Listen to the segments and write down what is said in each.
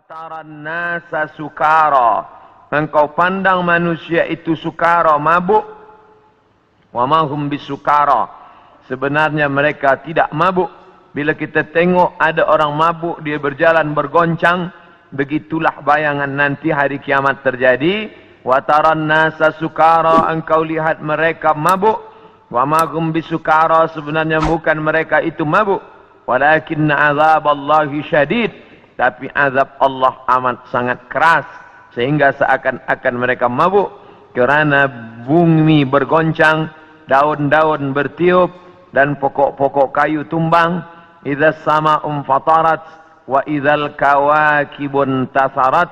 Taran nasa sukara, engkau pandang manusia itu sukara, mabuk. Wa ma hum bisukara, sebenarnya mereka tidak mabuk. Bila kita tengok ada orang mabuk, dia berjalan bergoncang, begitulah bayangan nanti hari kiamat terjadi. Wa taran nasa sukara, engkau lihat mereka mabuk. Wa ma hum bisukara, sebenarnya bukan mereka itu mabuk. Walakin azaballahi syadid, tapi azab Allah amat sangat keras, sehingga seakan-akan mereka mabuk kerana bumi bergoncang, daun-daun bertiup dan pokok-pokok kayu tumbang. Idza sama'um fatarat wa idzal kawakibun tasarat,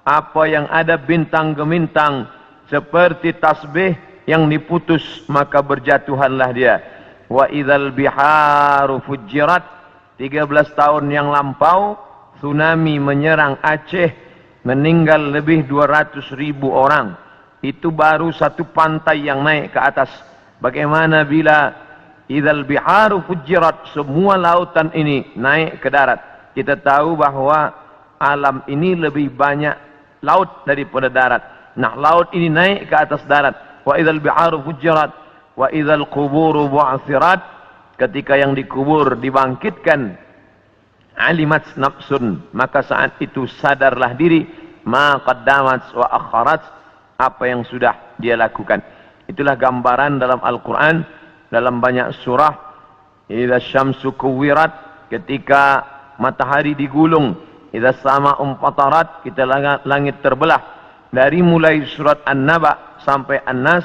apa yang ada bintang gemintang seperti tasbih yang diputus, maka berjatuhanlah dia. Wa idzal biharu fujirat, 13 tahun yang lampau tsunami menyerang Aceh, meninggal lebih 200.000 orang. Itu baru satu pantai yang naik ke atas. Bagaimana bila idzal biharu fujirat, semua lautan ini naik ke darat? Kita tahu bahawa alam ini lebih banyak laut daripada darat. Nah, laut ini naik ke atas darat. Wa idzal biharu fujirat wa idzal quburu bu'athirat, ketika yang dikubur dibangkitkan. Alimat nafsun, maka saat itu sadarlah diri, ma qaddamat wa akharat, apa yang sudah dia lakukan. Itulah gambaran dalam Al-Quran, dalam banyak surah. Idza syamsu kuwirat, ketika matahari digulung. Idza sama'um fatarat, kita langit terbelah. Dari mulai surat An-Naba sampai An-Nas,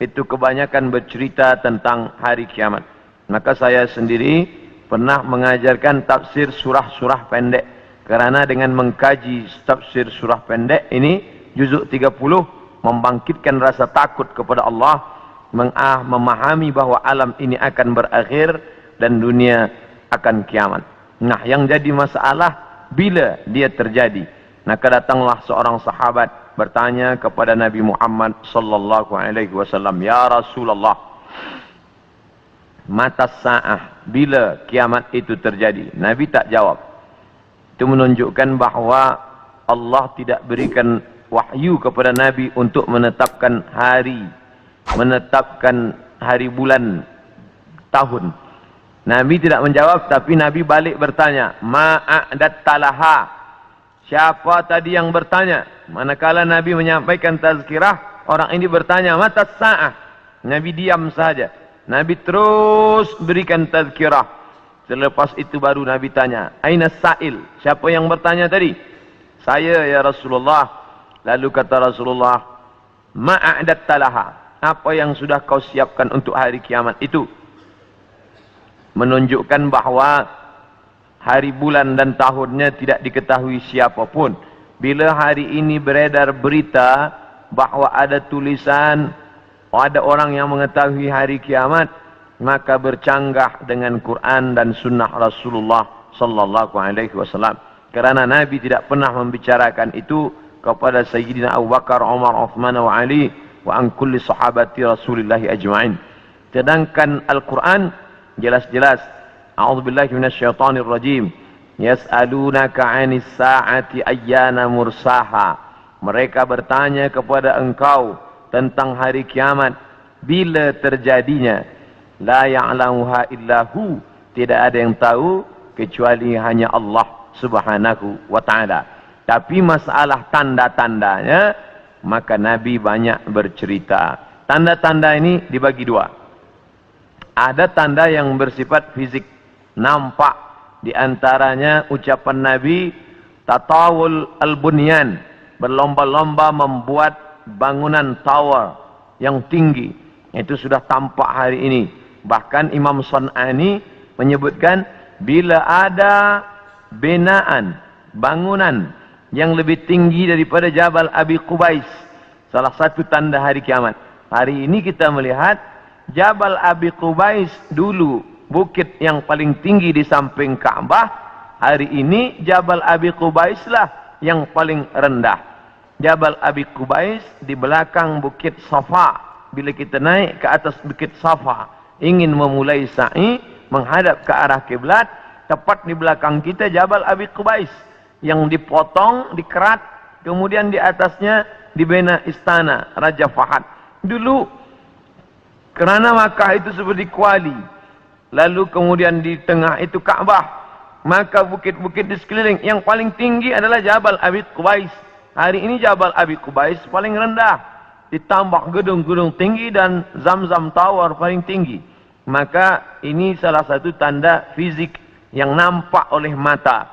itu kebanyakan bercerita tentang hari kiamat. Maka saya sendiri pernah mengajarkan tafsir surah-surah pendek, kerana dengan mengkaji tafsir surah pendek ini, juzuk 30, membangkitkan rasa takut kepada Allah, memahami bahawa alam ini akan berakhir dan dunia akan kiamat. Nah, yang jadi masalah bila dia terjadi. Maka datanglah seorang sahabat bertanya kepada Nabi Muhammad sallallahu alaihi wasallam, "Ya Rasulullah, mata sa'ah, bila kiamat itu terjadi?" Nabi tak jawab. Itu menunjukkan bahawa Allah tidak berikan wahyu kepada Nabi untuk menetapkan hari, bulan, tahun. Nabi tidak menjawab, tapi Nabi balik bertanya, ma'adat talaha, siapa tadi yang bertanya? Manakala Nabi menyampaikan tazkirah, orang ini bertanya, mata sa'ah. Nabi diam saja. Nabi terus berikan tazkirah. Selepas itu baru Nabi tanya, aina sa'il, siapa yang bertanya tadi? Saya, ya Rasulullah. Lalu kata Rasulullah, ma'adat talaha, apa yang sudah kau siapkan untuk hari kiamat itu? Menunjukkan bahawa hari, bulan dan tahunnya tidak diketahui siapapun. Bila hari ini beredar berita bahawa ada tulisan, ada orang yang mengetahui hari kiamat, maka bercanggah dengan Quran dan sunnah Rasulullah sallallahu alaihi wasallam. Kerana Nabi tidak pernah membicarakan itu kepada Sayyidina Abu Bakar, Umar, Uthman wa Ali wa an kulli sahabati Rasulillah ajma'in. Sedangkan Al-Quran jelas-jelas, a'udzubillahi minasyaitonir rajim, yas'alunaka 'anis sa'ati ayyana mursaha, mereka bertanya kepada engkau tentang hari kiamat, bila terjadinya. La ya'lamuha illahu, tidak ada yang tahu kecuali hanya Allah subhanahu wa ta'ala. Tapi masalah tanda-tandanya, maka Nabi banyak bercerita. Tanda-tanda ini dibagi dua. Ada tanda yang bersifat fisik, nampak. Di antaranya ucapan Nabi, tatawul al-bunyan, berlomba-lomba membuat bangunan tower yang tinggi. Itu sudah tampak hari ini. Bahkan Imam San'ani menyebutkan, bila ada binaan, bangunan yang lebih tinggi daripada Jabal Abi Qubais, salah satu tanda hari kiamat. Hari ini kita melihat Jabal Abi Qubais dulu bukit yang paling tinggi di samping Ka'bah. Hari ini Jabal Abi Qubais lah yang paling rendah. Jabal Abi Qubais di belakang Bukit Safa. Bila kita naik ke atas Bukit Safa, ingin memulai sa'i menghadap ke arah kiblat, tepat di belakang kita Jabal Abi Qubais. yang dipotong, dikerat, kemudian di atasnya dibina istana Raja Fahad. Dulu kerana Makkah itu seperti kuali, lalu kemudian di tengah itu Ka'bah, maka bukit-bukit di sekeliling yang paling tinggi adalah Jabal Abi Qubais. Hari ini Jabal Abi Qubais paling rendah, ditambah gedung-gedung tinggi dan Zamzam Tower paling tinggi. Maka ini salah satu tanda fizik yang nampak oleh mata.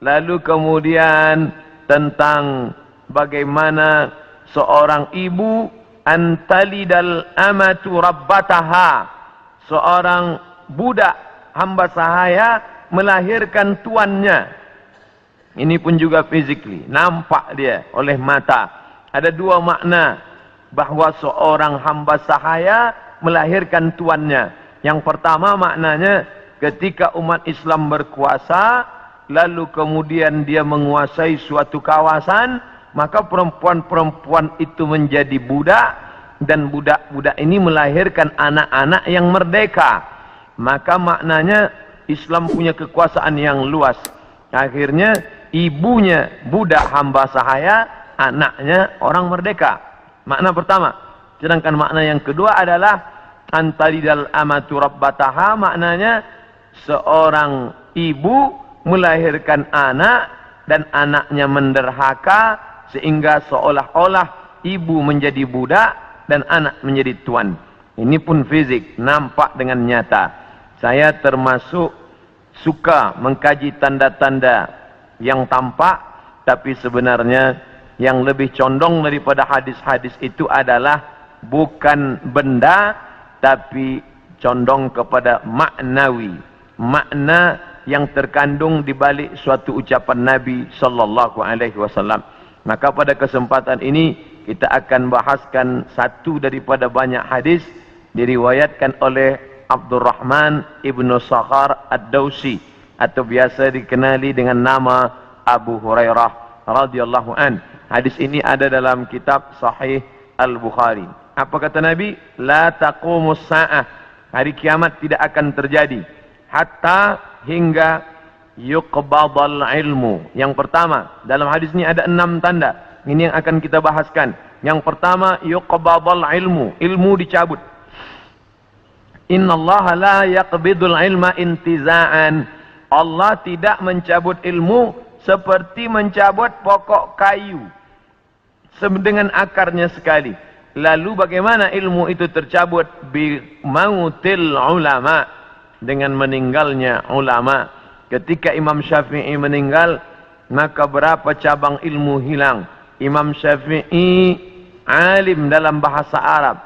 Lalu kemudian tentang bagaimana seorang ibu antalidal amatu rabbataha, seorang budak hamba sahaya melahirkan tuannya. Ini pun juga physically nampak dia oleh mata. Ada dua makna bahawa seorang hamba sahaya melahirkan tuannya. Yang pertama maknanya ketika umat Islam berkuasa, lalu kemudian dia menguasai suatu kawasan, maka perempuan-perempuan itu menjadi budak, dan budak-budak ini melahirkan anak-anak yang merdeka. Maka maknanya Islam punya kekuasaan yang luas. Akhirnya ibunya budak hamba sahaya, anaknya orang merdeka. Makna pertama. Sedangkan makna yang kedua adalah antalidal amatu rabbataha, maknanya seorang ibu melahirkan anak dan anaknya menderhaka, sehingga seolah-olah ibu menjadi budak dan anak menjadi tuan. Ini pun fizik, nampak dengan nyata. Saya termasuk suka mengkaji tanda-tanda yang tampak, tapi sebenarnya yang lebih condong daripada hadis-hadis itu adalah bukan benda, tapi condong kepada maknawi, makna yang terkandung di balik suatu ucapan Nabi sallallahu alaihi wasallam. Maka pada kesempatan ini kita akan bahaskan satu daripada banyak hadis diriwayatkan oleh Abdurrahman ibnu Sakhar Ad-Dawsi, atau biasa dikenali dengan nama Abu Hurairah radhiyallahu an. Hadis ini ada dalam kitab Sahih Al-Bukhari. Apa kata Nabi? La taqumus sa'ah. Hari kiamat tidak akan terjadi hatta hingga yuqbadal ilmu. Yang pertama, dalam hadis ini ada 6 tanda. Ini yang akan kita bahaskan. Yang pertama, yuqbadal ilmu. Ilmu dicabut. Innallaha la yaqbidul ilma intiza'an. Allah tidak mencabut ilmu seperti mencabut pokok kayu dengan akarnya sekali. Lalu bagaimana ilmu itu tercabut? Bi mautil ulama, dengan meninggalnya ulama. Ketika Imam Syafi'i meninggal, maka berapa cabang ilmu hilang. Imam Syafi'i alim dalam bahasa Arab,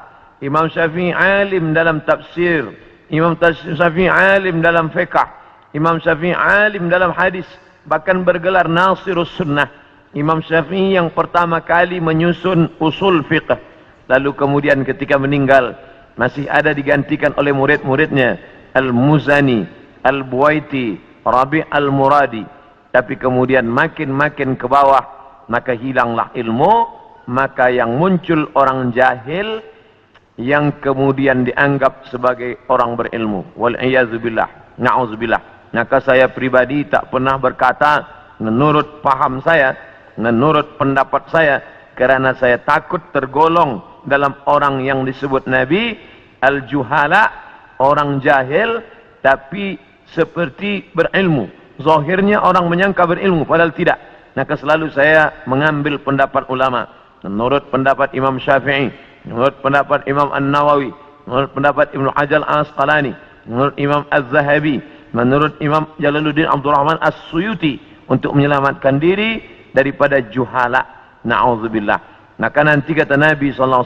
Imam Syafi'i alim dalam tafsir, Imam Syafi'i alim dalam fiqh, Imam Syafi'i alim dalam hadis, bahkan bergelar Nasirus Sunnah. Imam Syafi'i yang pertama kali menyusun usul fiqh. Lalu kemudian ketika meninggal, masih ada digantikan oleh murid-muridnya, Al-Muzani, Al-Buwaiti, Rabi' Al-Muradi. Tapi kemudian makin ke bawah, maka hilanglah ilmu. Maka yang muncul orang jahil, yang kemudian dianggap sebagai orang berilmu. Wal'iyazubillah, na'udzubillah. Maka saya pribadi tak pernah berkata menurut paham saya, menurut pendapat saya, kerana saya takut tergolong dalam orang yang disebut Nabi al-juhala, orang jahil tapi seperti berilmu. Zahirnya orang menyangka berilmu padahal tidak. Maka selalu saya mengambil pendapat ulama. Menurut pendapat Imam Syafi'i, menurut pendapat Imam An-Nawawi, menurut pendapat Ibnu Hajar Al-Asqalani, menurut Imam Az-Zahabi, menurut Imam Jalaluddin Abdurrahman As-Suyuti, untuk menyelamatkan diri daripada juhala. Na'udzubillah. Maka nanti kata Nabi SAW,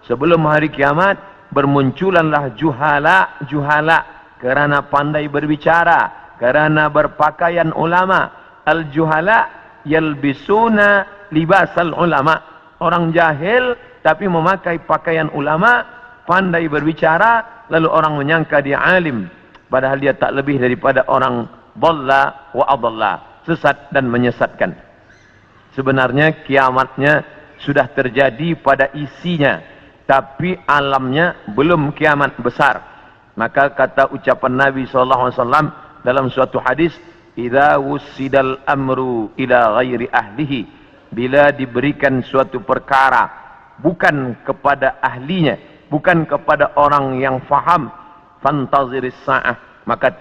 sebelum hari kiamat bermunculanlah juhala kerana pandai berbicara, kerana berpakaian ulama. Al-juhala yalbisuna libasal ulama. Orang jahil tapi memakai pakaian ulama, pandai berbicara, lalu orang menyangka dia alim, padahal dia tak lebih daripada orang dhalla wa adalla, sesat dan menyesatkan. Sebenarnya kiamatnya sudah terjadi pada isinya, tapi alamnya belum kiamat besar. Maka kata ucapan Nabi SAW dalam suatu hadis, idza wussidal amru ila ghairi ahlihi, bila diberikan suatu perkara bukan kepada ahlinya, bukan kepada orang yang faham, fantaziris sa'ah, maka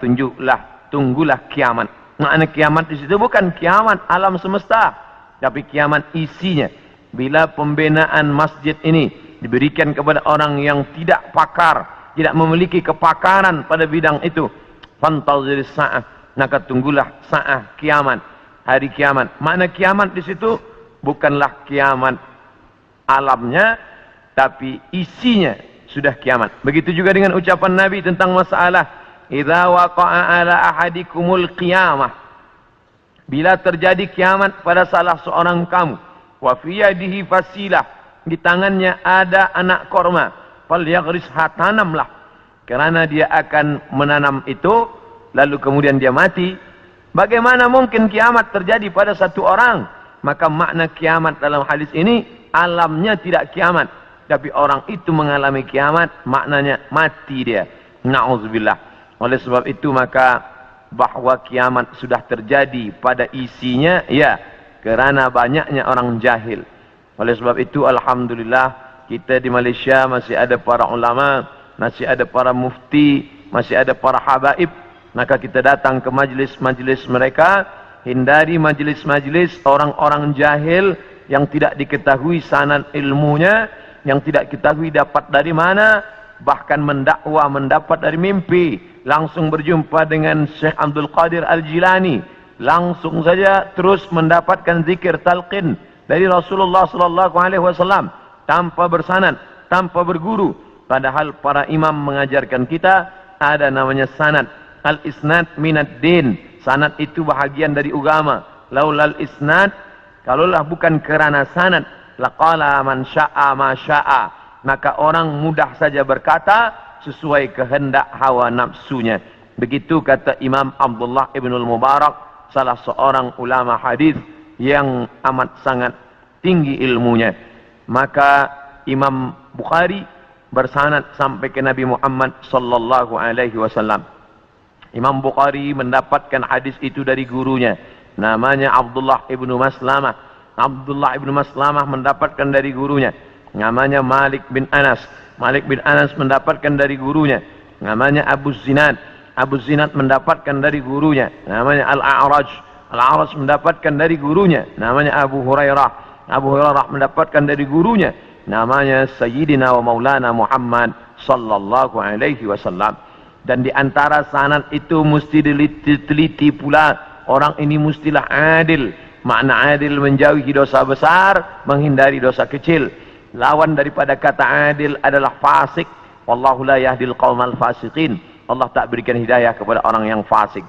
tunggulah kiamat. Makna kiamat di situ bukan kiamat alam semesta, tapi kiamat isinya. Bila pembinaan masjid ini diberikan kepada orang yang tidak pakar, tidak memiliki kepakaran pada bidang itu, fantaziris sa'ah, maka tunggulah sa'ah, kiamat, hari kiamat. Makna kiamat di situ bukanlah kiamat alamnya, tapi isinya sudah kiamat. Begitu juga dengan ucapan Nabi tentang masalah idza waqa'a ala ahadikumul qiyamah, bila terjadi kiamat pada salah seorang kamu, wa fi yadihi fasilah, di tangannya ada anak korma, falyaghrisha, tanamlah, karena dia akan menanam itu lalu kemudian dia mati. Bagaimana mungkin kiamat terjadi pada satu orang? Maka makna kiamat dalam hadis ini alamnya tidak kiamat, tapi orang itu mengalami kiamat, maknanya mati dia. Na'udzubillah. Oleh sebab itu maka bahwa kiamat sudah terjadi pada isinya, ya, kerana banyaknya orang jahil. Oleh sebab itu alhamdulillah kita di Malaysia masih ada para ulama, masih ada para mufti, masih ada para habaib. Maka kita datang ke majlis-majlis mereka, hindari majlis-majlis orang-orang jahil yang tidak diketahui sanad ilmunya, yang tidak diketahui dapat dari mana, bahkan mendakwa mendapat dari mimpi. Langsung berjumpa dengan Syekh Abdul Qadir Al-Jilani, langsung saja terus mendapatkan zikir talqin dari Rasulullah sallallahu alaihi wasallam tanpa bersanad, tanpa berguru. Padahal para imam mengajarkan kita ada namanya sanad. Al-isnad minad din. Sanad itu bahagian dari agama. Laulal isnad, kalaulah bukan kerana sanad, laqala man syaa ma syaa, maka orang mudah saja berkata sesuai kehendak hawa nafsunya. Begitu kata Imam Abdullah Ibnul Mubarak, salah seorang ulama hadis yang amat sangat tinggi ilmunya. Maka Imam Bukhari bersanad sampai ke Nabi Muhammad sallallahu alaihi wasallam. Imam Bukhari mendapatkan hadis itu dari gurunya, namanya Abdullah Ibnu Maslamah. Abdullah Ibnu Maslamah mendapatkan dari gurunya, namanya Malik bin Anas. Malik bin Anas mendapatkan dari gurunya, namanya Abu Zinad. Abu Zinad mendapatkan dari gurunya, namanya Al-A'raj. Al-A'raj mendapatkan dari gurunya, namanya Abu Hurairah. Abu Hurairah mendapatkan dari gurunya, namanya Sayyidina wa Maulana Muhammad sallallahu alaihi wasallam. Dan di antara sanad itu mesti diteliti pula, orang ini mestilah adil. Makna adil menjauhi dosa besar, menghindari dosa kecil. Lawan daripada kata adil adalah fasik. Wallahu la yahdil qaumal fasiqin. Allah tak berikan hidayah kepada orang yang fasik.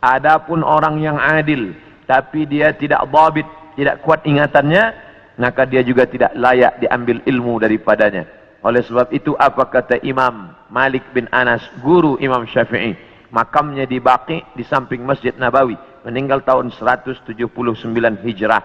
Adapun orang yang adil tapi dia tidak dhabit, tidak kuat ingatannya, maka dia juga tidak layak diambil ilmu daripadanya. Oleh sebab itu apa kata Imam Malik bin Anas, guru Imam Syafi'i, makamnya di Baqi di samping Masjid Nabawi, meninggal tahun 179 Hijrah.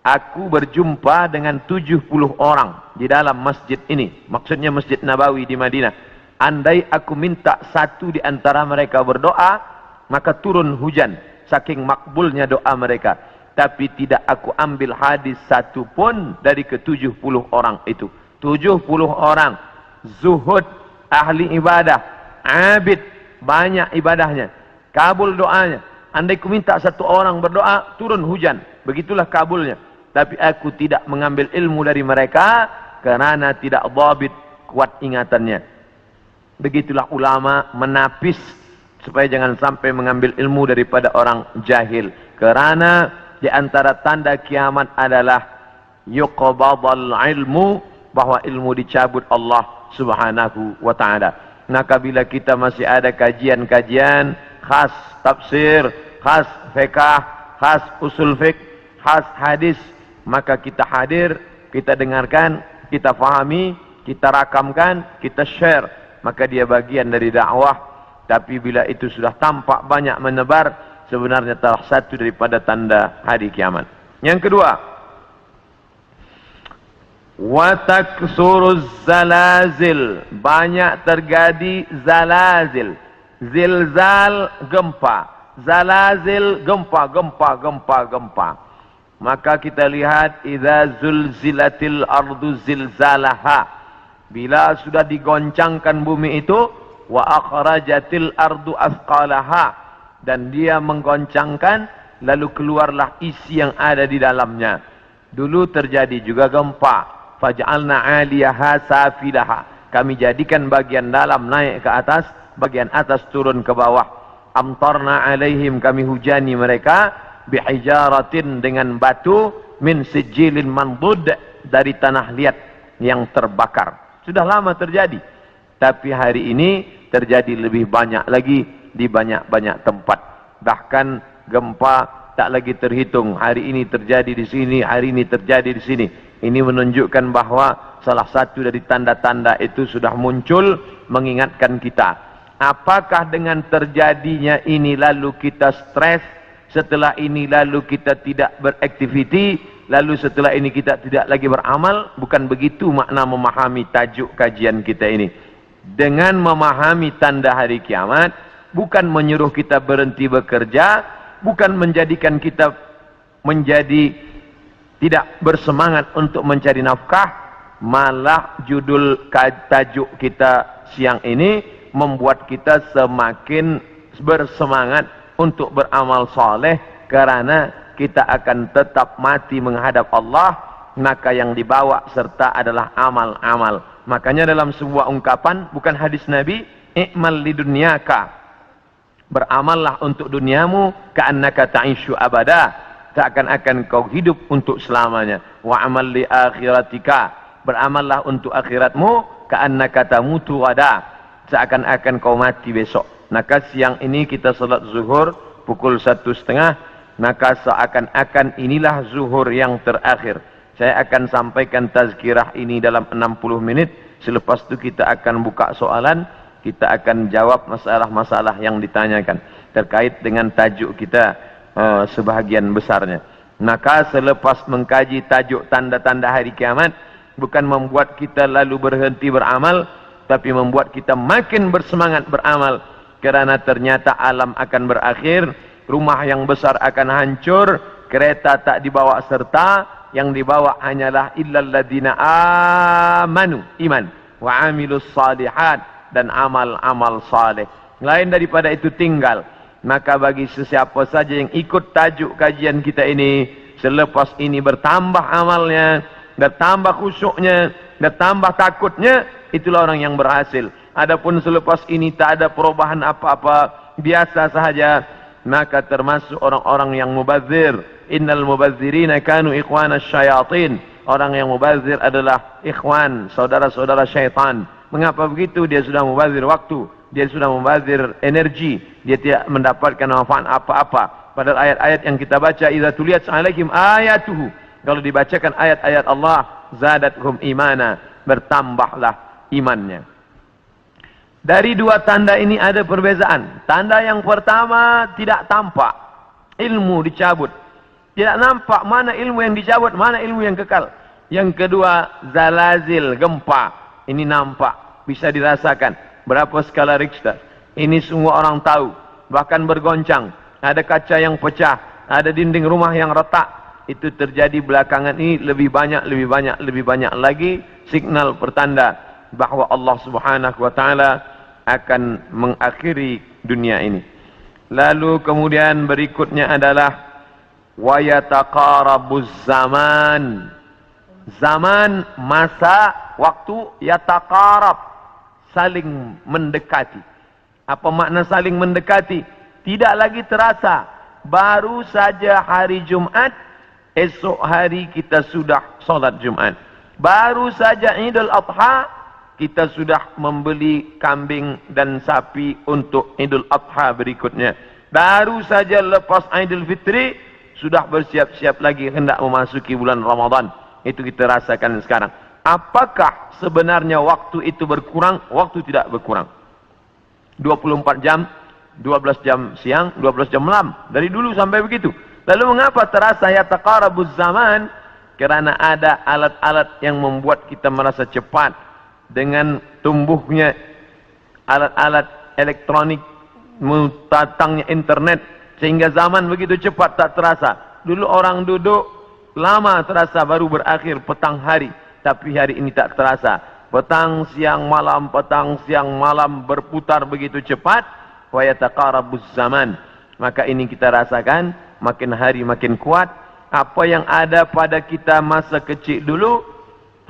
Aku berjumpa dengan 70 orang di dalam masjid ini, maksudnya Masjid Nabawi di Madinah. Andai aku minta satu di antara mereka berdoa, maka turun hujan, saking makbulnya doa mereka. Tapi tidak aku ambil hadis satu pun dari ke-70 orang itu. 70 orang zuhud, ahli ibadah, abid, banyak ibadahnya, kabul doanya. Andai ku minta satu orang berdoa, turun hujan, begitulah kabulnya. Tapi aku tidak mengambil ilmu dari mereka kerana tidak dhabit, kuat ingatannya. Begitulah ulama menapis supaya jangan sampai mengambil ilmu daripada orang jahil. Kerana di antara tanda kiamat adalah yuqbadal ilmu, bahwa ilmu dicabut Allah subhanahu wa ta'ala. Maka bila kita masih ada kajian-kajian khas tafsir, khas fiqh, khas usul fiqh, khas hadis, maka kita hadir, kita dengarkan, kita fahami, kita rakamkan, kita share, maka dia bagian dari dakwah. Tapi bila itu sudah tampak banyak menebar, sebenarnya salah satu daripada tanda hari kiamat. Yang kedua, wataksuruz zalazil, banyak terjadi zalazil. Zilzal gempa, Zalazil, gempa. Maka kita lihat idza zulzilatil ardu zilzalaha. Bila sudah digoncangkan bumi itu, wa akhrajatil ardu athqalaha, dan dia menggoncangkan lalu keluarlah isi yang ada di dalamnya. Dulu terjadi juga gempa. Faj'alna 'aliyaha safilaha. Kami jadikan bagian dalam naik ke atas, bagian atas turun ke bawah. Amtarna 'alaihim, kami hujani mereka bihijaratin, dengan batu, min sijilin mandud, dari tanah liat yang terbakar. Sudah lama terjadi, tapi hari ini terjadi lebih banyak lagi di banyak-banyak tempat. Bahkan gempa tak lagi terhitung. Hari ini terjadi di sini, hari ini terjadi di sini. Ini menunjukkan bahwa salah satu dari tanda-tanda itu sudah muncul mengingatkan kita. Apakah dengan terjadinya ini lalu kita stres, setelah ini lalu kita tidak beraktiviti, lalu setelah ini kita tidak lagi beramal? Bukan begitu makna memahami tajuk kajian kita ini. Dengan memahami tanda hari kiamat, bukan menyuruh kita berhenti bekerja, bukan menjadikan kita menjadi tidak bersemangat untuk mencari nafkah, malah judul tajuk kita siang ini membuat kita semakin bersemangat untuk beramal soleh, karena kita akan tetap mati menghadap Allah, maka yang dibawa serta adalah amal-amal. Makanya dalam sebuah ungkapan, bukan hadis Nabi, i'mal lidunyaka, beramallah untuk duniamu, ka'annaka ta'ishu abada, seakan-akan kau hidup untuk selamanya. Wa amal li akhiratika, beramallah untuk akhiratmu, ka'annaka tamutu wada, seakan-akan kau mati besok. Maka siang ini kita salat zuhur pukul 1:30, maka seakan-akan inilah zuhur yang terakhir. Saya akan sampaikan tazkirah ini dalam 60 menit. Selepas itu kita akan buka soalan, kita akan jawab masalah-masalah yang ditanyakan terkait dengan tajuk kita, sebahagian besarnya. Maka selepas mengkaji tajuk tanda-tanda hari kiamat, bukan membuat kita lalu berhenti beramal, tapi membuat kita makin bersemangat beramal, karena ternyata alam akan berakhir, rumah yang besar akan hancur, kereta tak dibawa serta, yang dibawa hanyalah illal ladina amanu, iman, wa amilus salihat, dan amal-amal saleh. Lain daripada itu tinggal. Maka bagi sesiapa saja yang ikut tajuk kajian kita ini, selepas ini bertambah amalnya, bertambah khusyuknya, bertambah takutnya, itulah orang yang berhasil. Adapun selepas ini tak ada perubahan apa-apa, biasa sahaja, maka termasuk orang-orang yang mubazir. Innal mubazzirina kanu ikhwanas syayatin. Orang yang mubazir adalah ikhwan, saudara-saudara syaitan. Mengapa begitu? Dia sudah mubazir waktu, dia sudah membazir energi, dia tidak mendapatkan manfaat apa-apa. Padahal ayat-ayat yang kita baca, idza tuliyat alaihim ayatuhu, kalau dibacakan ayat-ayat Allah, zadathum imana, bertambahlah imannya. Dari dua tanda ini ada perbezaan. Tanda yang pertama tidak tampak, ilmu dicabut. Tidak nampak mana ilmu yang dicabut, mana ilmu yang kekal. Yang kedua, zalazil, gempa. Ini nampak, bisa dirasakan. Berapa skala Richter? Ini semua orang tahu. Bahkan bergoncang. Ada kaca yang pecah. Ada dinding rumah yang retak. Itu terjadi belakangan ini lebih banyak lagi. Signal pertanda bahwa Allah Subhanahu wa Ta'ala akan mengakhiri dunia ini. Lalu kemudian berikutnya adalah wa yataqarabuz zaman. Zaman, masa, waktu, yataqarab, saling mendekati. Apa makna saling mendekati? Tidak lagi terasa. Baru saja hari Jumat, esok hari kita sudah solat Jumat. Baru saja Idul Adha, kita sudah membeli kambing dan sapi untuk Idul Adha berikutnya. Baru saja lepas Idul Fitri, sudah bersiap-siap lagi hendak memasuki bulan Ramadan. Itu kita rasakan sekarang. Apakah sebenarnya waktu itu berkurang? Waktu tidak berkurang. 24 jam, 12 jam siang, 12 jam malam. Dari dulu sampai begitu. Lalu mengapa terasa yataqarabuz zaman? Karena ada alat-alat yang membuat kita merasa cepat. Dengan tumbuhnya alat-alat elektronik, datangnya internet, Sehingga zaman begitu cepat tak terasa. Dulu orang duduk lama terasa baru berakhir petang hari. Tapi hari ini tak terasa. Petang, siang, malam berputar begitu cepat. Wa yataqarabuz zaman. Maka ini kita rasakan, makin hari makin kuat. Apa yang ada pada kita masa kecil dulu,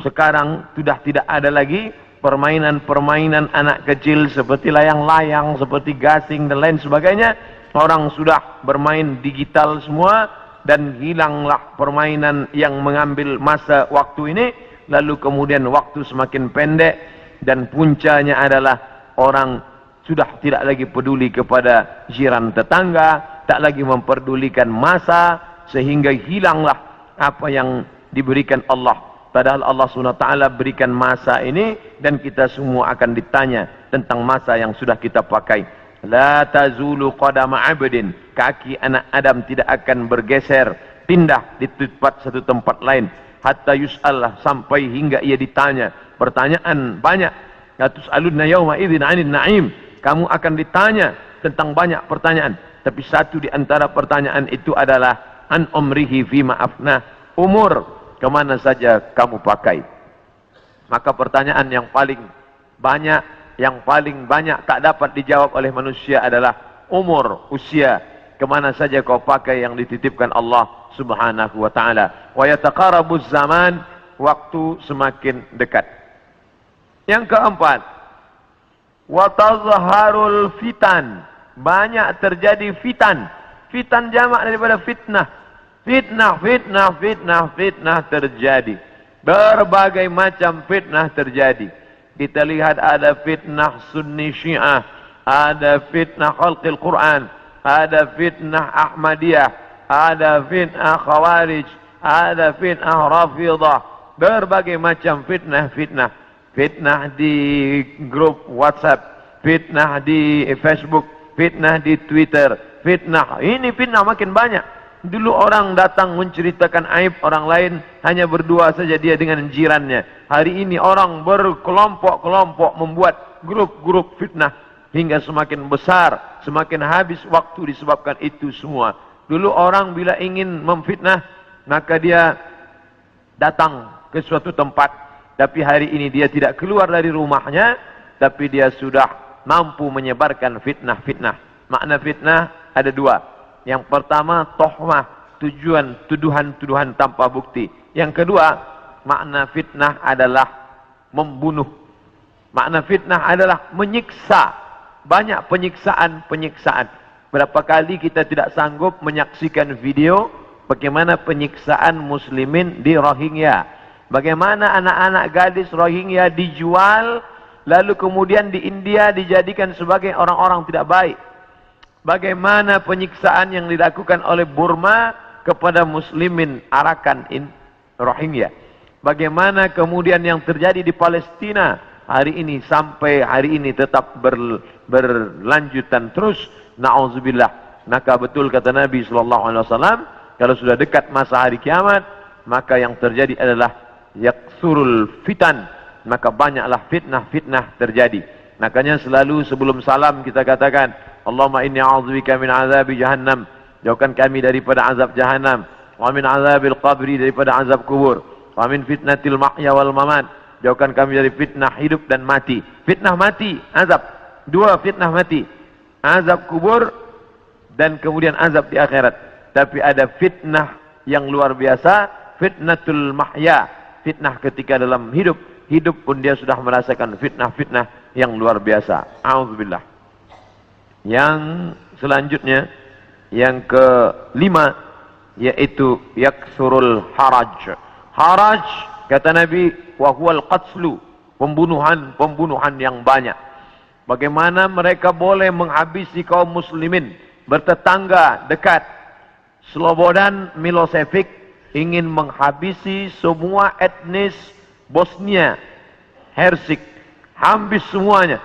sekarang sudah tidak ada lagi. Permainan-permainan anak kecil seperti layang-layang, seperti gasing dan lain sebagainya. Orang sudah bermain digital semua dan hilanglah permainan yang mengambil masa waktu ini. Lalu kemudian waktu semakin pendek dan puncanya adalah orang sudah tidak lagi peduli kepada jiran tetangga, tak lagi memperdulikan masa, sehingga hilanglah apa yang diberikan Allah. Padahal Allah SWT berikan masa ini dan kita semua akan ditanya tentang masa yang sudah kita pakai. La tazulu qadama 'abdin, kaki anak Adam tidak akan bergeser, pindah di satu tempat lain, hatta yus'al, sampai hingga ia ditanya. Pertanyaan banyak. La tus'alunna yawma idzin 'anil na'im. Kamu akan ditanya tentang banyak pertanyaan, tapi satu di antara pertanyaan itu adalah an umrihi fima afnah, umur kemana saja kamu pakai. Maka pertanyaan yang paling banyak tak dapat dijawab oleh manusia adalah umur, usia, kemana saja kau pakai yang dititipkan Allah Subhanahu wa ta'ala. Wa yataqarabuz zaman, waktu semakin dekat. Yang keempat, wa tazharul fitan, banyak terjadi fitan. Fitan jamak daripada fitnah. Fitnah terjadi. Berbagai macam fitnah terjadi. Kita lihat ada fitnah Sunni Syiah, ada fitnah Khalqil Quran, ada fitnah Ahmadiyah, ada fitnah Khawarij, ada fitnah Rafidah. Berbagai macam fitnah. Fitnah di grup WhatsApp, fitnah di Facebook, fitnah di Twitter, fitnah. Ini fitnah makin banyak. Dulu orang datang menceritakan aib orang lain, hanya berdua saja dia dengan jirannya. Hari ini orang berkelompok-kelompok membuat grup-grup fitnah. Hingga semakin besar, semakin habis waktu disebabkan itu semua. Dulu orang bila ingin memfitnah, maka dia datang ke suatu tempat. Tapi hari ini dia tidak keluar dari rumahnya, tapi dia sudah mampu menyebarkan fitnah-fitnah. Makna fitnah ada dua. Yang pertama, tohmah, tuduhan tanpa bukti. Yang kedua, makna fitnah adalah membunuh. Makna fitnah adalah menyiksa. Banyak penyiksaan. Berapa kali kita tidak sanggup menyaksikan video bagaimana penyiksaan muslimin di Rohingya. Bagaimana anak-anak gadis Rohingya dijual, lalu kemudian di India dijadikan sebagai orang-orang tidak baik. Bagaimana penyiksaan yang dilakukan oleh Burma kepada muslimin Arakan Rohingya. Bagaimana kemudian yang terjadi di Palestina hari ini sampai hari ini tetap berlanjutan terus. Na'udzubillah. Maka betul kata Nabi SAW, kalau sudah dekat masa hari kiamat, maka yang terjadi adalah yaksurul fitan. Maka banyaklah fitnah terjadi. Makanya selalu sebelum salam kita katakan, Allahumma inni a'udzubika min azabi jahannam, jauhkan kami daripada azab jahannam, wa min azabil qabri, daripada azab kubur, wa min fitnatil mahya wal mamat, jauhkan kami dari fitnah hidup dan mati. Fitnah mati, azab. Dua fitnah mati, azab kubur dan kemudian azab di akhirat. Tapi ada fitnah yang luar biasa, fitnatul mahya, fitnah ketika dalam hidup pun dia sudah merasakan fitnah yang luar biasa. A'udzubillah. Yang selanjutnya, yang kelima, yaitu yaksurul haraj. Haraj, kata Nabi, wa huwal qatslu, pembunuhan yang banyak. Bagaimana mereka boleh menghabisi kaum muslimin bertetangga dekat. Slobodan Milosevic ingin menghabisi semua etnis Bosnia Hersek, habis semuanya.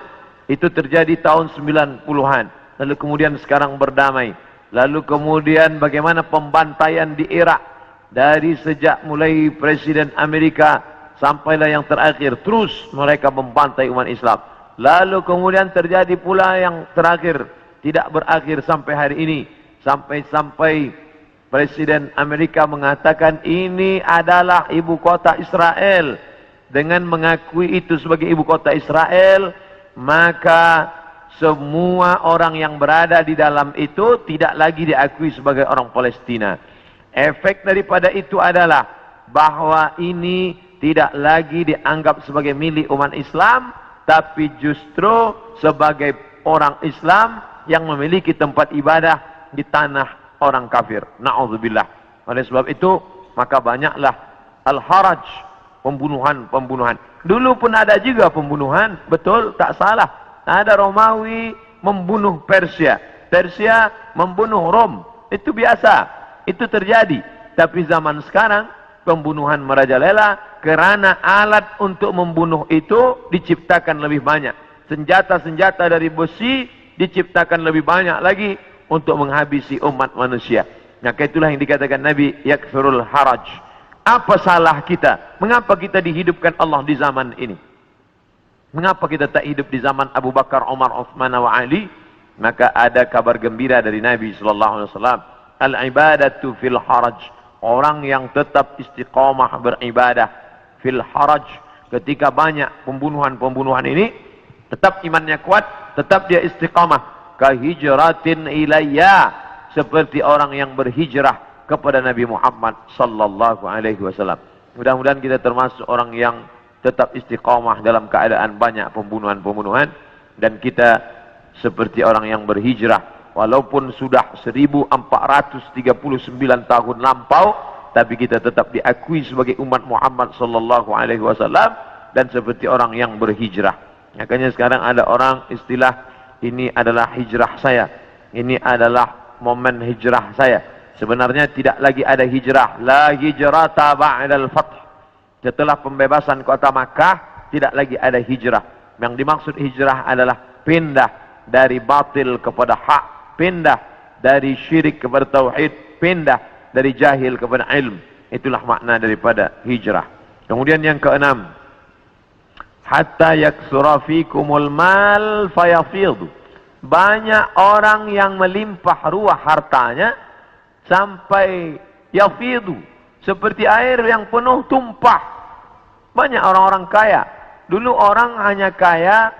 Itu terjadi tahun 90-an. Lalu kemudian sekarang berdamai. Lalu kemudian bagaimana pembantaian di Irak. Dari sejak mulai Presiden Amerika sampailah yang terakhir. Terus mereka membantai umat Islam. Lalu kemudian terjadi pula yang terakhir. Tidak berakhir sampai hari ini. Sampai-sampai Presiden Amerika mengatakan ini adalah ibu kota Israel. Dengan mengakui itu sebagai ibu kota Israel, maka semua orang yang berada di dalam itu tidak lagi diakui sebagai orang Palestina. Efek daripada itu adalah bahwa ini tidak lagi dianggap sebagai milik umat Islam, tapi justru sebagai orang Islam yang memiliki tempat ibadah di tanah orang kafir. Na'udzubillah. Oleh sebab itu, maka banyaklah al-haraj, pembunuhan. Dulu pun ada juga pembunuhan, betul, tak salah. Ada Romawi membunuh Persia, Persia membunuh Rom. Itu biasa, itu terjadi. Tapi zaman sekarang pembunuhan merajalela karena alat untuk membunuh itu diciptakan lebih banyak. Senjata-senjata dari besi diciptakan lebih banyak lagi untuk menghabisi umat manusia. Maka itulah yang dikatakan Nabi, yakthurul haraj. Apa salah kita? Mengapa kita dihidupkan Allah di zaman ini? Mengapa kita tak hidup di zaman Abu Bakar, Umar, Uthman wa Ali? Maka ada kabar gembira dari Nabi SAW. Al-ibadatu fil haraj. Orang yang tetap istiqamah beribadah fil haraj. Ketika banyak pembunuhan ini, tetap imannya kuat, tetap dia istiqamah. Kahijratin ilayya. Seperti orang yang berhijrah kepada Nabi Muhammad sallallahu alaihi wasallam. Mudah-mudahan kita termasuk orang yang tetap istiqamah dalam keadaan banyak pembunuhan dan kita seperti orang yang berhijrah walaupun sudah 1439 tahun lampau, tapi kita tetap diakui sebagai umat Muhammad sallallahu alaihi wasallam dan seperti orang yang berhijrah. Makanya sekarang ada orang istilah ini adalah hijrah saya. Ini adalah momen hijrah saya. Sebenarnya tidak lagi ada hijrah. La hijrata ba'dal fath. Setelah pembebasan kota Makkah, tidak lagi ada hijrah. Yang dimaksud hijrah adalah pindah dari batil kepada hak, pindah dari syirik kepada tauhid, pindah dari jahil kepada ilm. Itulah makna daripada hijrah. Kemudian yang keenam, hatta yaksura fikumul mal fayafidhu. Banyak orang yang melimpah ruah hartanya sampai yafidu, seperti air yang penuh tumpah. Banyak orang-orang kaya. Dulu orang hanya kaya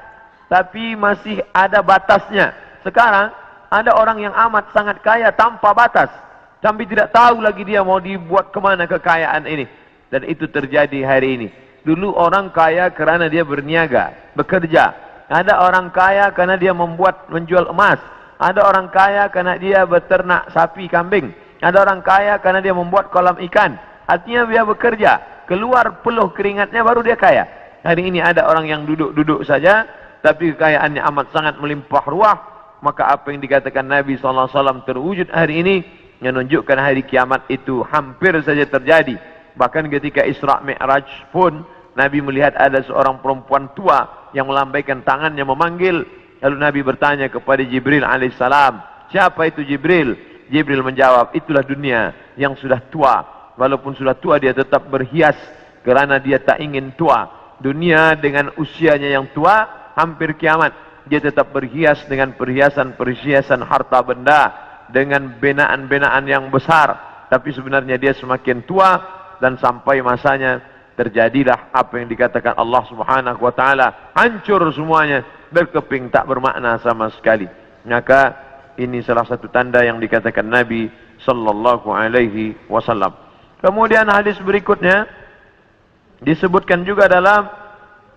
tapi masih ada batasnya. Sekarang ada orang yang amat sangat kaya tanpa batas, tapi tidak tahu lagi dia mau dibuat kemana kekayaan ini. Dan itu terjadi hari ini. Dulu orang kaya karena dia berniaga, bekerja. Ada orang kaya karena dia menjual emas. Ada orang kaya karena dia beternak sapi, kambing. Ada orang kaya karena dia membuat kolam ikan. Artinya dia bekerja, keluar peluh keringatnya baru dia kaya. Hari ini ada orang yang duduk-duduk saja, tapi kekayaannya amat sangat melimpah ruah. Maka apa yang dikatakan Nabi SAW terwujud hari ini, menunjukkan hari kiamat itu hampir saja terjadi. Bahkan ketika Isra Mi'raj pun, Nabi melihat ada seorang perempuan tua yang melambaikan tangannya memanggil. Lalu Nabi bertanya kepada Jibril alaihissalam, siapa itu Jibril? Jibril menjawab, itulah dunia yang sudah tua. Walaupun sudah tua dia tetap berhias kerana dia tak ingin tua. Dunia dengan usianya yang tua, hampir kiamat, dia tetap berhias dengan perhiasan-perhiasan harta benda, dengan benaan-benaan yang besar. Tapi sebenarnya dia semakin tua dan sampai masanya terjadilah apa yang dikatakan Allah Subhanahu wa taala, hancur semuanya, berkeping tak bermakna sama sekali. Maka ini salah satu tanda yang dikatakan Nabi sallallahu alaihi wasallam. Kemudian hadis berikutnya disebutkan juga dalam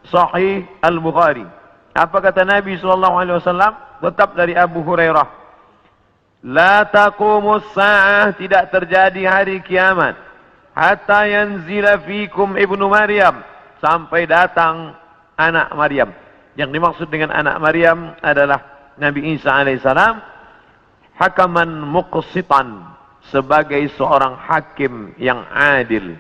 Sahih Al-Bukhari. Apa kata Nabi sallallahu alaihi wasallam? Tetap dari Abu Hurairah. La taqumus sa'ah, tidak terjadi hari kiamat hatta yanzila fikum ibnu Maryam, sampai datang anak Maryam. Yang dimaksud dengan anak Maryam adalah Nabi Isa alaihissalam, hakaman muqsitan, sebagai seorang hakim yang adil.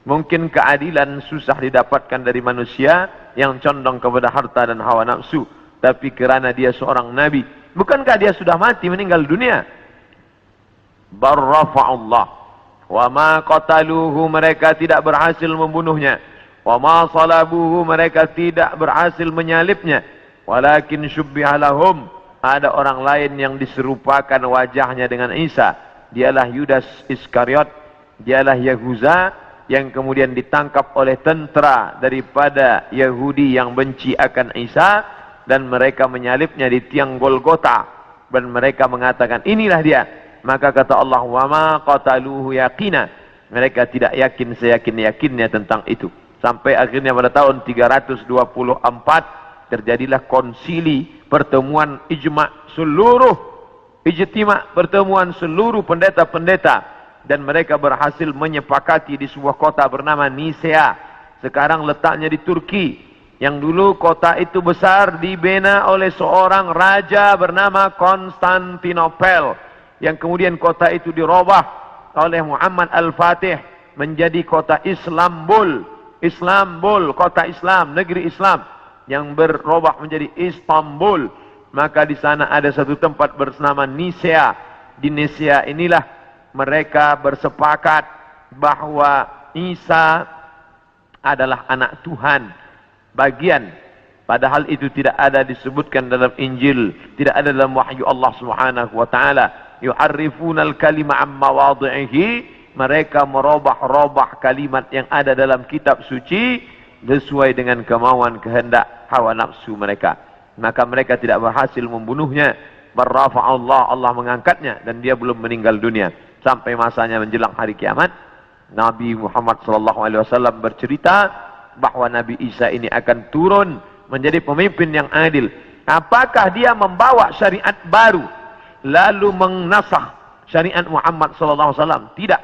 Mungkin keadilan susah didapatkan dari manusia yang condong kepada harta dan hawa nafsu, tapi kerana dia seorang nabi, bukankah dia sudah mati, meninggal dunia? Barrafa'ullah wa ma qataluhu, mereka tidak berhasil membunuhnya. Wa ma salabuhu, mereka tidak berhasil menyalibnya. Walakin syubbiha lahum, ada orang lain yang diserupakan wajahnya dengan Isa. Dialah Yudas Iskariot, dialah Yahuza yang kemudian ditangkap oleh tentara daripada Yahudi yang benci akan Isa, dan mereka menyalibnya di tiang Golgota, dan mereka mengatakan inilah dia. Maka kata Allah, wa ma qataluhu yaqina, mereka tidak yakin seyakin-yakinnya tentang itu. Sampai akhirnya pada tahun 324 terjadilah konsili, pertemuan pertemuan seluruh pendeta-pendeta, dan mereka berhasil menyepakati di sebuah kota bernama Nisea. Sekarang letaknya di Turki. Yang dulu kota itu besar dibina oleh seorang raja bernama Konstantinopel, yang kemudian kota itu dirubah oleh Muhammad Al-Fatih menjadi kota Islambul. Islambul, kota Islam, negeri Islam, yang berubah menjadi Istanbul. Maka di sana ada satu tempat bernama Nisea. Di Nisea inilah mereka bersepakat bahwa Isa adalah anak Tuhan bagian, padahal itu tidak ada disebutkan dalam Injil, tidak ada dalam wahyu Allah Subhanahu wa taala. Yu'arrifunal kalima amma wadhihi, mereka merubah-rubah kalimat yang ada dalam kitab suci sesuai dengan kemauan kehendak hawa nafsu mereka. Maka mereka tidak berhasil membunuhnya. Barrafa'allah, Allah mengangkatnya, dan dia belum meninggal dunia sampai masanya menjelang hari kiamat. Nabi Muhammad SAW bercerita bahwa Nabi Isa ini akan turun menjadi pemimpin yang adil. Apakah dia membawa syariat baru lalu menasakh syariat Muhammad SAW? Tidak.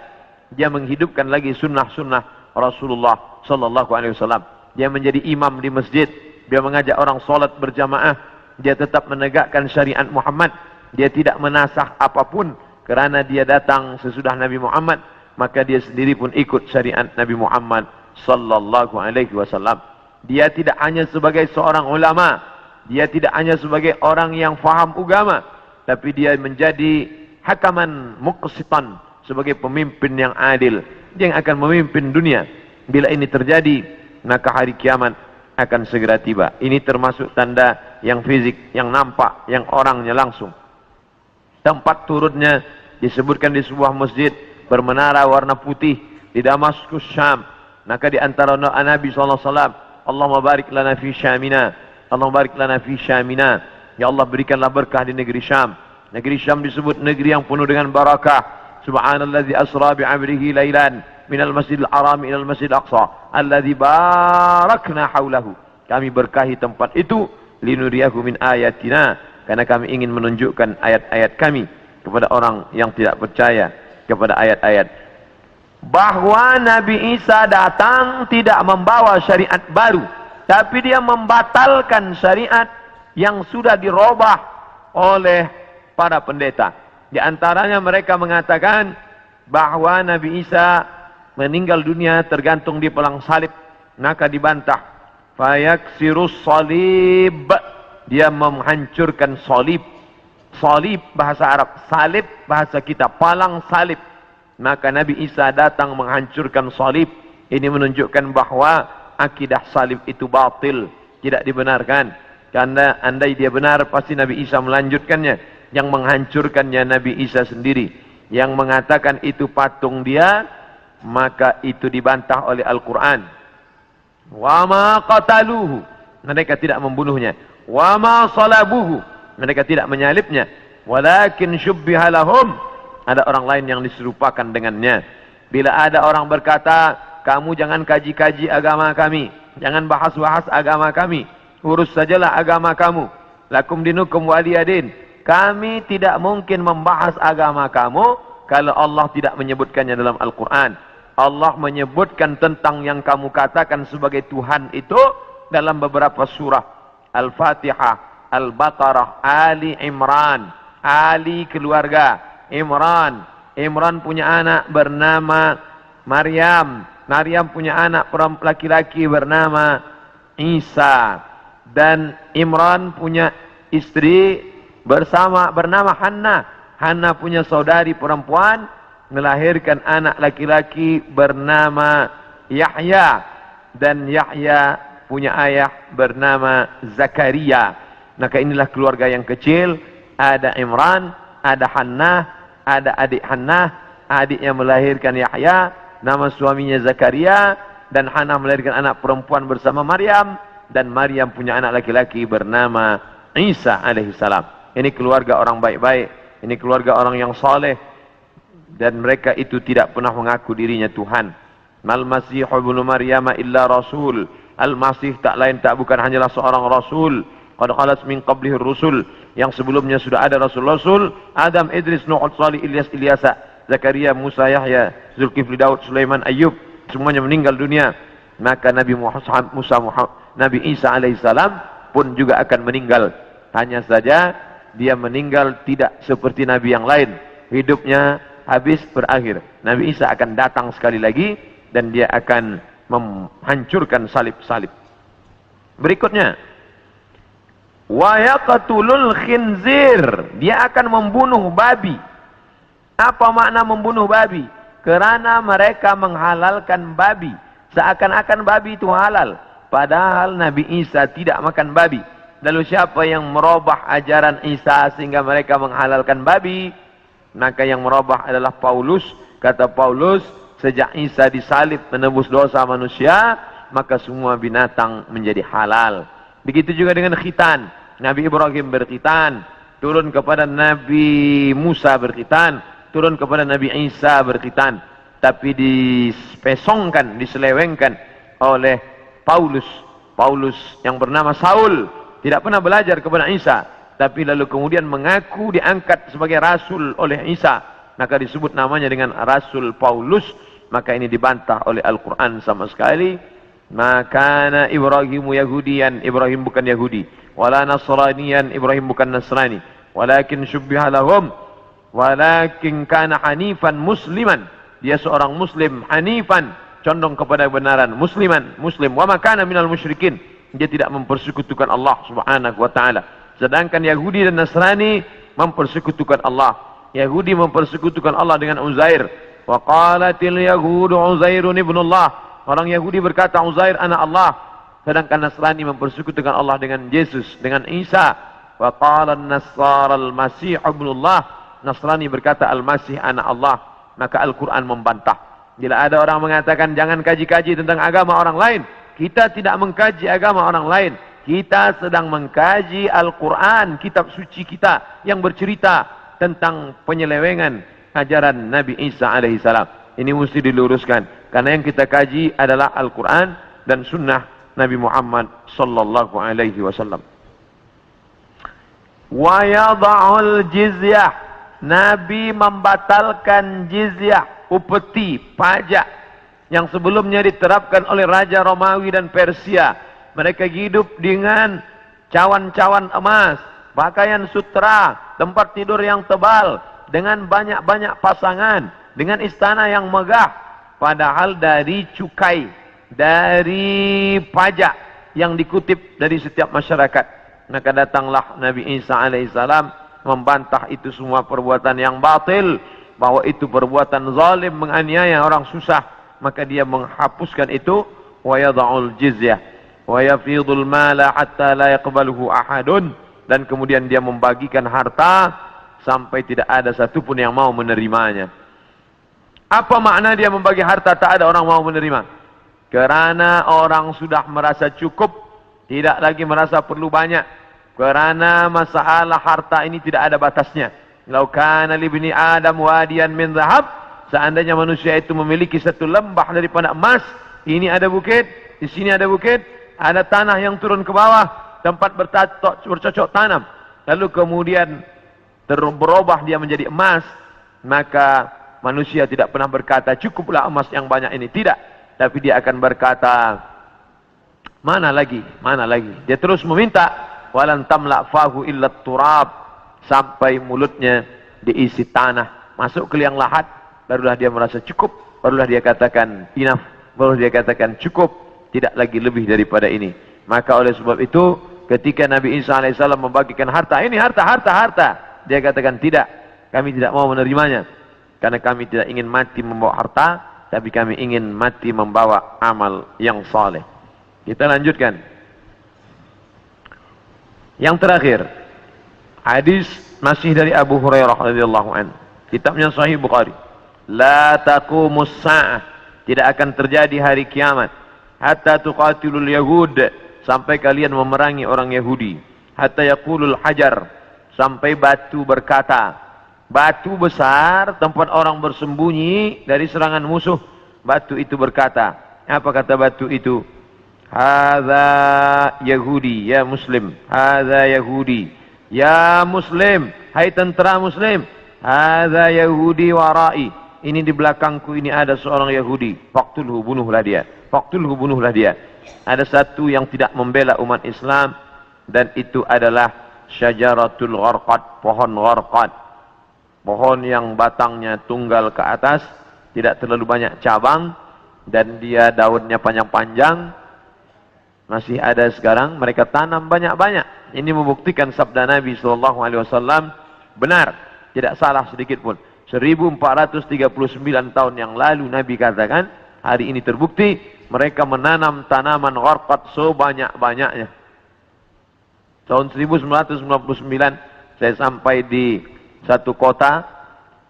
Dia menghidupkan lagi sunnah-sunnah Rasulullah SAW. Dia menjadi imam di masjid. Dia mengajak orang solat berjamaah. Dia tetap menegakkan syariat Muhammad. Dia tidak menasakh apapun, kerana dia datang sesudah Nabi Muhammad. Maka dia sendiri pun ikut syariat Nabi Muhammad SAW. Dia tidak hanya sebagai seorang ulama, dia tidak hanya sebagai orang yang faham agama, tapi dia menjadi hakaman muqsitan, sebagai pemimpin yang adil. Dia yang akan memimpin dunia. Bila ini terjadi, maka hari kiamat akan segera tiba. Ini termasuk tanda yang fisik, yang nampak, yang orangnya langsung. Tempat turunnya disebutkan di sebuah masjid bermenara warna putih di Damaskus, Syam. Maka di antara doa Nabi SAW, Allahumma barik lana fi Syamina, Allahumma barik lana fi Syamina. Ya Allah, berikanlah berkah di negeri Syam. Negeri Syam disebut negeri yang penuh dengan barakah. Subhanalladzi asra bi'amrihi lailan minal masjidil haram ilal masjidil aqsa alladzi barakna haulahu. Kami berkahi tempat itu linuriyahu min ayatina, karena kami ingin menunjukkan ayat-ayat kami kepada orang yang tidak percaya kepada ayat-ayat. Bahwa Nabi Isa datang tidak membawa syariat baru, tapi dia membatalkan syariat yang sudah dirubah oleh para pendeta. Di antaranya mereka mengatakan bahwa Nabi Isa meninggal dunia tergantung di pelang salib. Maka dibantah. Fayaksirus salib, dia menghancurkan salib. Salib bahasa Arab, salib bahasa kita, palang salib. Maka Nabi Isa datang menghancurkan salib. Ini menunjukkan bahwa akidah salib itu batil, tidak dibenarkan. Karena andai dia benar, pasti Nabi Isa melanjutkannya. Yang menghancurkannya Nabi Isa sendiri. Yang mengatakan itu patung dia, maka itu dibantah oleh Al-Quran. Wa ma qataluhu, mereka tidak membunuhnya. Wa ma salabuhu, mereka tidak menyalibnya. Walakin syubbiha lahum, ada orang lain yang diserupakan dengannya. Bila ada orang berkata, kamu jangan kaji-kaji agama kami, jangan bahas-bahas agama kami, urus sajalah agama kamu. Lakum dinukum waliyadin. Kami tidak mungkin membahas agama kamu kalau Allah tidak menyebutkannya dalam Al-Quran. Allah menyebutkan tentang yang kamu katakan sebagai Tuhan itu dalam beberapa surah. Al-Fatihah, Al-Baqarah, Ali Imran. Ali keluarga, Imran. Imran punya anak bernama Maryam. Maryam punya anak laki-laki bernama Isa. Dan Imran punya istri bernama Hannah. Hannah punya saudari perempuan, melahirkan anak laki-laki bernama Yahya. Dan Yahya punya ayah bernama Zakaria. Maka inilah keluarga yang kecil. Ada Imran, ada Hannah, ada adik Hannah, adiknya melahirkan Yahya, nama suaminya Zakaria, dan Hannah melahirkan anak perempuan bersama Maryam, dan Maryam punya anak laki-laki bernama Isa alaihissalam. Ini keluarga orang baik-baik, ini keluarga orang yang saleh, dan mereka itu tidak pernah mengaku dirinya Tuhan. Mal Masih ibnu Maryam illa rasul. Al-Masih tak lain tak bukan hanyalah seorang rasul. Qad khalas min qablihi rusul, yang sebelumnya sudah ada rasul-rasul, Adam, Idris, Nuh, Salih, Ilyas, Ilyasa, Zakaria, Musa, Yahya, Zulkifli, Daud, Sulaiman, Ayyub, semuanya meninggal dunia. Maka Nabi Nabi Isa alaihissalam pun juga akan meninggal. Hanya saja dia meninggal tidak seperti Nabi yang lain. Hidupnya habis, berakhir. Nabi Isa akan datang sekali lagi dan dia akan menghancurkan salib-salib. Berikutnya, wa yaqtulul khinzir, dia akan membunuh babi. Apa makna membunuh babi? Kerana mereka menghalalkan babi, seakan-akan babi itu halal, padahal Nabi Isa tidak makan babi. Lalu siapa yang merubah ajaran Isa sehingga mereka menghalalkan babi? Maka yang merubah adalah Paulus. Kata Paulus, sejak Isa disalib menebus dosa manusia, maka semua binatang menjadi halal. Begitu juga dengan khitan. Nabi Ibrahim berkhitan, turun kepada Nabi Musa berkhitan, turun kepada Nabi Isa berkhitan. Tapi dispesongkan, diselewengkan oleh Paulus. Paulus yang bernama Saul, tidak pernah belajar kepada Isa, tapi lalu kemudian mengaku diangkat sebagai rasul oleh Isa. Maka disebut namanya dengan Rasul Paulus. Maka ini dibantah oleh Al-Quran sama sekali. Maka Ibrahimu Yahudian, Ibrahim bukan Yahudi. Wala Nasranian, Ibrahim bukan Nasrani. Walakin syubbiha lahum, walakin kana hanifan musliman. Dia seorang muslim, hanifan, condong kepada kebenaran, musliman, muslim. Wa ma kana minal musyrikin. Dia tidak mempersekutukan Allah Subhanahu wa taala. Sedangkan Yahudi dan Nasrani mempersekutukan Allah. Yahudi mempersekutukan Allah dengan Uzair. Wa qalatil yahudu Uzairun ibnullah. Orang Yahudi berkata Uzair anak Allah. Sedangkan Nasrani mempersekutukan Allah dengan Yesus, dengan Isa. Wa qala an-Nasara al-Masih ibnullah. Nasrani berkata Al-Masih anak Allah. Maka Al-Quran membantah. Bila ada orang mengatakan jangan kaji-kaji tentang agama orang lain, kita tidak mengkaji agama orang lain. Kita sedang mengkaji Al-Quran, kitab suci kita yang bercerita tentang penyelewengan ajaran Nabi Isa alaihissalam. Ini mesti diluruskan. Karena yang kita kaji adalah Al-Quran dan sunnah Nabi Muhammad sallallahu alaihi wasallam. Wa yada'ul jizyah. Nabi membatalkan jizyah, upeti, pajak yang sebelumnya diterapkan oleh Raja Romawi dan Persia. Mereka hidup dengan cawan-cawan emas, pakaian sutra, tempat tidur yang tebal, dengan banyak-banyak pasangan, dengan istana yang megah. Padahal dari cukai, dari pajak yang dikutip dari setiap masyarakat. Maka datanglah Nabi Isa alaihissalam membantah itu semua perbuatan yang batil, bahwa itu perbuatan zalim, menganiaya orang susah. Maka dia menghapuskan itu. Wa yada'ul jizyah wa yafidul mala hatta la yaqbaluhu ahadun. Dan kemudian dia membagikan harta sampai tidak ada satupun yang mau menerimanya. Apa makna dia membagi harta tak ada orang mau menerima? Kerana orang sudah merasa cukup, tidak lagi merasa perlu banyak. Kerana masalah harta ini tidak ada batasnya. Lau kana li ibni Adam wadiyan min dhahab, seandainya manusia itu memiliki satu lembah daripada emas, ini ada bukit, di sini ada bukit, ada tanah yang turun ke bawah, tempat bercocok tanam. Lalu kemudian berubah dia menjadi emas, maka manusia tidak pernah berkata cukuplah emas yang banyak ini, tidak. Tapi dia akan berkata mana lagi, mana lagi. Dia terus meminta. Walan tamla fahu illa turab, sampai mulutnya diisi tanah, masuk ke liang lahat. Barulah dia merasa cukup, barulah dia katakan enough, barulah dia katakan cukup, tidak lagi lebih daripada ini. Maka oleh sebab itu ketika Nabi Isa alaihissalam membagikan harta, ini harta, dia katakan tidak, kami tidak mau menerimanya. Karena kami tidak ingin mati membawa harta, tapi kami ingin mati membawa amal yang saleh. Kita lanjutkan. Yang terakhir, hadis masih dari Abu Hurairah radhiyallahu anhu. Kitabnya Sahih Bukhari. La taqumus sa'ah, tidak akan terjadi hari kiamat hatta tuqatilul yahud, sampai kalian memerangi orang Yahudi. Hatta yaqulul hajar, sampai batu berkata. Batu besar, tempat orang bersembunyi dari serangan musuh. Batu itu berkata, apa kata batu itu? Hadza Yahudi, ya Muslim. Hadza Yahudi, ya Muslim. Hai tentara Muslim. Hadza Yahudi warai. Ini di belakangku ini ada seorang Yahudi. Faqtulhu, bunuhlah dia. Faqtulhu, bunuhlah dia. Ada satu yang tidak membela umat Islam, dan itu adalah syajaratul gharqad, pohon gharqad. Pohon yang batangnya tunggal ke atas, tidak terlalu banyak cabang, dan dia daunnya panjang-panjang. Masih ada sekarang, mereka tanam banyak-banyak. Ini membuktikan sabda Nabi SAW benar, tidak salah sedikit pun. 1439 tahun yang lalu Nabi katakan, hari ini terbukti mereka menanam tanaman gharqad sebanyak-banyaknya. Tahun 1999 saya sampai di satu kota.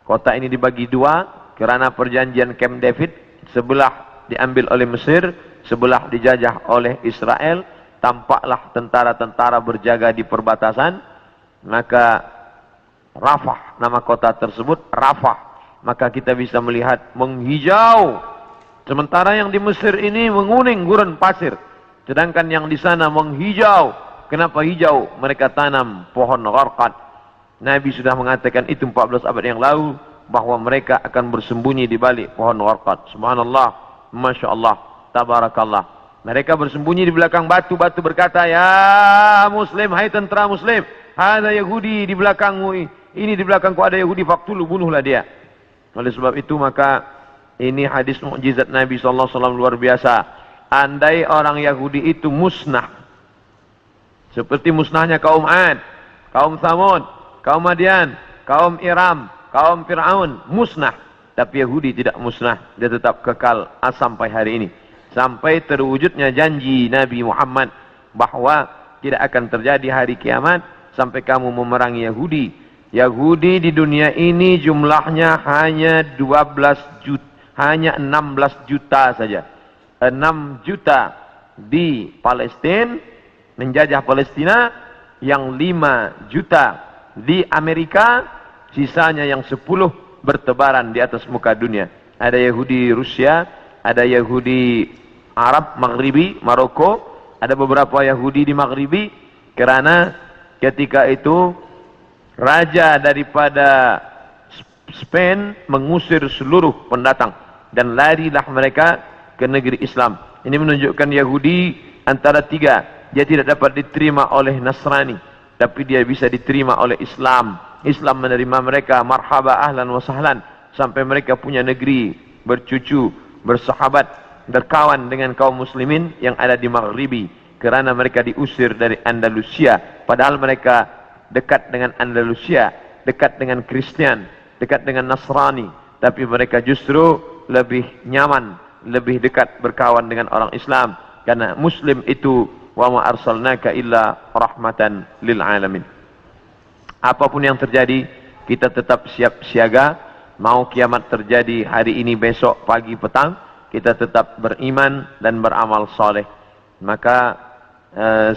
Kota ini dibagi dua karena perjanjian Camp David. Sebelah diambil oleh Mesir, sebelah dijajah oleh Israel. Tampaklah tentara-tentara berjaga di perbatasan. Maka Rafah, nama kota tersebut Rafah. Maka kita bisa melihat menghijau. Sementara yang di Mesir ini menguning gurun pasir, sedangkan yang di sana menghijau. Kenapa hijau? Mereka tanam pohon gharqad. Nabi sudah mengatakan itu 14 abad yang lalu, bahwa mereka akan bersembunyi di balik pohon gharqad. Subhanallah, Masya Allah, Tabarakallah. Mereka bersembunyi di belakang batu-batu berkata, ya Muslim, hai tentara Muslim, ada Yahudi di belakangmu, ini di belakangku ada Yahudi, faqtulu, bunuhlah dia. Oleh sebab itu maka ini hadis mukjizat Nabi SAW luar biasa. Andai orang Yahudi itu musnah, seperti musnahnya kaum Ad, kaum Thamud, kaum Madian, kaum Iram, kaum Fir'aun, musnah. Tapi Yahudi tidak musnah, dia tetap kekal sampai hari ini. Sampai terwujudnya janji Nabi Muhammad bahwa tidak akan terjadi hari kiamat sampai kamu memerangi Yahudi. Yahudi di dunia ini jumlahnya hanya 16 juta saja. 6 juta di Palestina, menjajah Palestina, yang 5 juta di Amerika, sisanya yang 10 bertebaran di atas muka dunia. Ada Yahudi Rusia, ada Yahudi Arab Maghribi, Maroko, ada beberapa Yahudi di Maghribi, karena ketika itu raja daripada Spain mengusir seluruh pendatang dan larilah mereka ke negeri Islam. Ini menunjukkan Yahudi antara tiga. Dia tidak dapat diterima oleh Nasrani, tapi dia bisa diterima oleh Islam. Islam menerima mereka, marhaba ahlan wa sahlan, sampai mereka punya negeri, bercucu, bersahabat, berkawan dengan kaum muslimin yang ada di Maghribi, kerana mereka diusir dari Andalusia. Padahal mereka dekat dengan Andalusia, dekat dengan Kristian, dekat dengan Nasrani, tapi mereka justru lebih nyaman, lebih dekat berkawan dengan orang Islam, karena Muslim itu wa ma arsalnaka illa rahmatan lil alamin. Apapun yang terjadi, kita tetap siap siaga. Mau kiamat terjadi hari ini, besok, pagi, petang, kita tetap beriman dan beramal soleh. Maka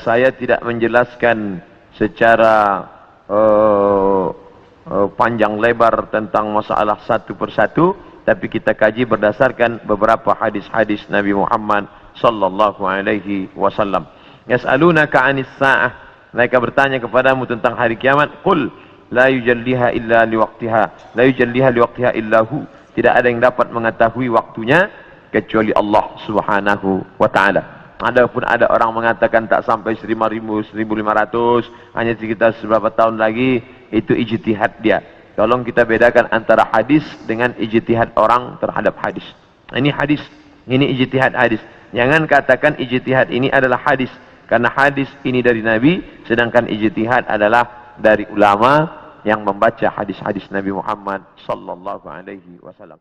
saya tidak menjelaskan secara panjang lebar tentang masalah satu persatu, tapi kita kaji berdasarkan beberapa hadis-hadis Nabi Muhammad sallallahu alaihi wasallam. Yas'alunaka 'anis sa'ah, mereka bertanya kepadamu tentang hari kiamat. Qul la yujalliha illa liwaqtiha, la yujalliha liwaqtiha illa hu, tidak ada yang dapat mengetahui waktunya kecuali Allah Subhanahu wa taala. Adapun ada orang mengatakan tak sampai 1500, hanya sekitar beberapa tahun lagi, itu ijtihad dia. Tolong kita bedakan antara hadis dengan ijtihad orang terhadap hadis. Ini hadis, ini ijtihad hadis. Jangan katakan ijtihad ini adalah hadis, karena hadis ini dari Nabi, sedangkan ijtihad adalah dari ulama yang membaca hadis-hadis Nabi Muhammad sallallahu alaihi wasallam.